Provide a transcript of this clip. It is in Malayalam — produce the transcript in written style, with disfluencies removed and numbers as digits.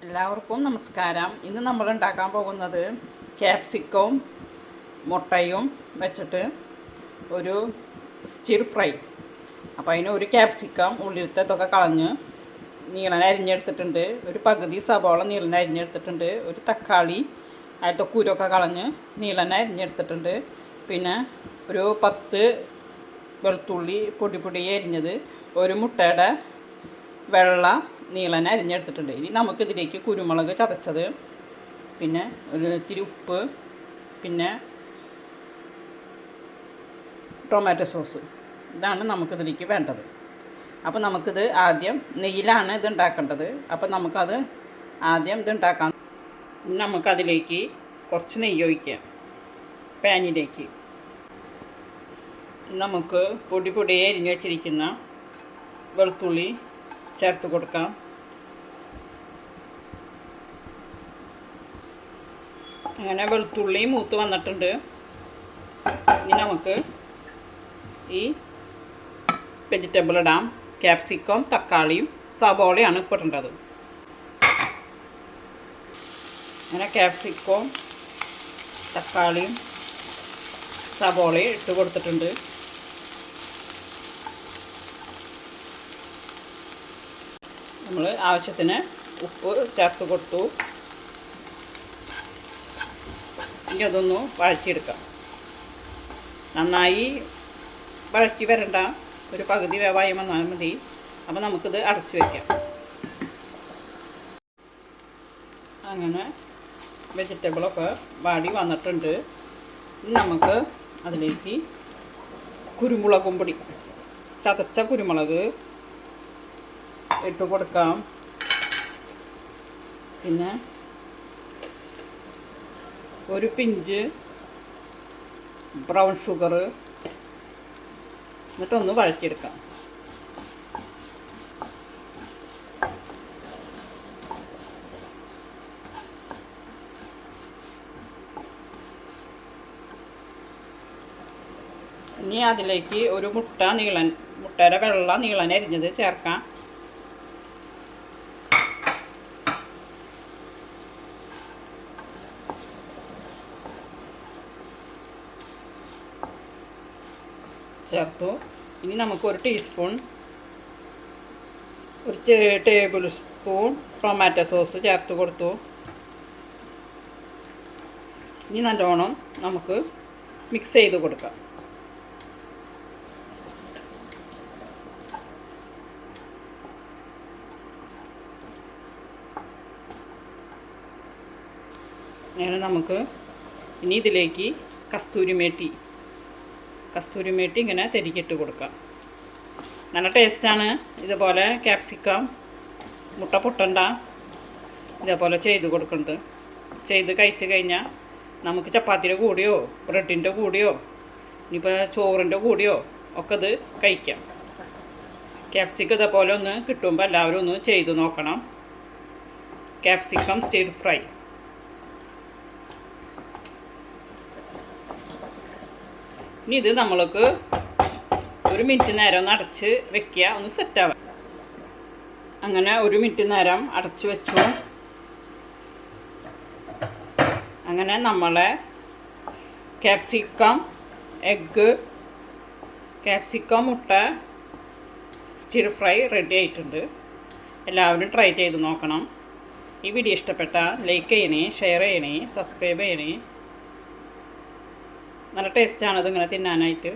എല്ലാവർക്കും നമസ്കാരം. ഇന്ന് നമ്മൾ ഉണ്ടാക്കാൻ പോകുന്നത് ക്യാപ്സിക്കവും മുട്ടയും വെച്ചിട്ട് ഒരു സ്റ്റിർ ഫ്രൈ. അപ്പോൾ അതിന് ഒരു ക്യാപ്സിക്കം ഉള്ളിലത്തൊക്കെ കളഞ്ഞ് നീളൻ അരിഞ്ഞെടുത്തിട്ടുണ്ട്, ഒരു പകുതി സവാള നീളൻ അരിഞ്ഞെടുത്തിട്ടുണ്ട്, ഒരു തക്കാളി അതിലത്തെ കുരുവൊക്കെ കളഞ്ഞ് നീളൻ അരിഞ്ഞെടുത്തിട്ടുണ്ട്, പിന്നെ ഒരു 10 വെളുത്തുള്ളി പൊടി പൊടി അരിഞ്ഞത്, ഒരു മുട്ടയുടെ വെള്ള നീളൻ അരിഞ്ഞെടുത്തിട്ടുണ്ട്. ഇനി നമുക്കിതിലേക്ക് കുരുമുളക് ചതച്ചത്, പിന്നെ ഒരു ഇത്തിരി ഉപ്പ്, പിന്നെ ടൊമാറ്റോ സോസ്, ഇതാണ് നമുക്കിതിലേക്ക് വേണ്ടത്. അപ്പോൾ നമുക്കിത് ആദ്യം നെയ്യിലാണ് ഇത് ഉണ്ടാക്കേണ്ടത്. അപ്പോൾ നമുക്കത് ആദ്യം ഇത് ഉണ്ടാക്കാം. നമുക്കതിലേക്ക് കുറച്ച് നെയ്യ് ഒഴിക്കാം പാനിലേക്ക്. നമുക്ക് പൊടി പൊടിയെ അരിഞ്ഞ് വെച്ചിരിക്കുന്ന വെളുത്തുള്ളി ചേർത്ത് കൊടുക്കാം. അങ്ങനെ വെളുത്തുള്ളി മൂത്ത് വന്നിട്ടുണ്ട്. ഇനി നമുക്ക് ഈ വെജിറ്റബിൾ ഇടാം. ക്യാപ്സിക്കം, തക്കാളിയും സവാളയാണ് ഇപ്പോൾ ഇടേണ്ടത്. അങ്ങനെ ക്യാപ്സിക്കവും തക്കാളിയും സവാളയും ഇട്ട് കൊടുത്തിട്ടുണ്ട്. നമ്മൾ ആവശ്യത്തിന് ഉപ്പ് ചേർത്ത് കൊടുത്തു. ഇനി അതൊന്ന് വഴറ്റിയെടുക്കാം. നന്നായി വഴറ്റി വരണ്ട, ഒരു പകുതി വേവായി വന്നാൽ മതി. അപ്പോൾ നമുക്കിത് അടച്ചു വയ്ക്കാം. അങ്ങനെ വെജിറ്റബിളൊക്കെ വാടി വന്നിട്ടുണ്ട്. ഇനി നമുക്ക് അതിലേക്ക് കുരുമുളകും പൊടി, ചതച്ച കുരുമുളക് ഇട്ട് കൊടുക്കാം. പിന്നെ ഒരു പിഞ്ച് ബ്രൗൺ ഷുഗർ, എന്നിട്ടൊന്ന് വഴറ്റിയെടുക്കാം. ഇനി അതിലേക്ക് ഒരു മുട്ടയുടെ വെള്ള നീളൻ അരിഞ്ഞത് ചേർക്കാം. ചേർത്തു. ഇനി നമുക്ക് ഒരു ടീസ്പൂൺ, ഒരു ടേബിൾ സ്പൂൺ ടൊമാറ്റോ സോസ് ചേർത്ത് കൊടുത്തു. ഇനി നല്ലോണം നമുക്ക് മിക്സ് ചെയ്ത് കൊടുക്കാം. അങ്ങനെ നമുക്ക് ഇനി ഇതിലേക്ക് കസ്തൂരി മേട്ടി ഇങ്ങനെ തെരിക്കിട്ട് കൊടുക്കാം. നല്ല ടേസ്റ്റാണ്. ഇതുപോലെ ക്യാപ്സിക്കം, മുട്ട പൊട്ടണ്ട, ഇതേപോലെ ചെയ്ത് കൊടുക്കുന്നത്. ചെയ്ത് കഴിച്ച് കഴിഞ്ഞാൽ നമുക്ക് ചപ്പാത്തിയുടെ കൂടെയോ ബ്രെഡിൻ്റെ കൂടെയോ ഇനിയിപ്പോൾ ചോറിൻ്റെ കൂടെയോ ഒക്കെ ഇത് കഴിക്കാം. ക്യാപ്സിക്കം ഇതേപോലെ ഒന്ന് കിട്ടുമ്പോൾ എല്ലാവരും ഒന്ന് ചെയ്ത് നോക്കണം. Capsicum stir fry. ഇനി ഇത് നമ്മൾക്ക് ഒരു മിനിറ്റ് നേരം ഒന്ന് അടച്ച് വെക്കുക, ഒന്ന് സെറ്റാവാം. അങ്ങനെ ഒരു മിനിറ്റ് നേരം അടച്ച് വെച്ചു. അങ്ങനെ നമ്മളെ ക്യാപ്സിക്കം മുട്ട സ്റ്റിർ ഫ്രൈ റെഡി ആയിട്ടുണ്ട്. എല്ലാവരും ട്രൈ ചെയ്ത് നോക്കണം. ഈ വീഡിയോ ഇഷ്ടപ്പെട്ടാൽ ലൈക്ക് ചെയ്യണേ, ഷെയർ ചെയ്യണേ, സബ്സ്ക്രൈബ് ചെയ്യണേ. നല്ല ടേസ്റ്റാണ് ഇതിങ്ങനെ തിന്നാനായിട്ട്.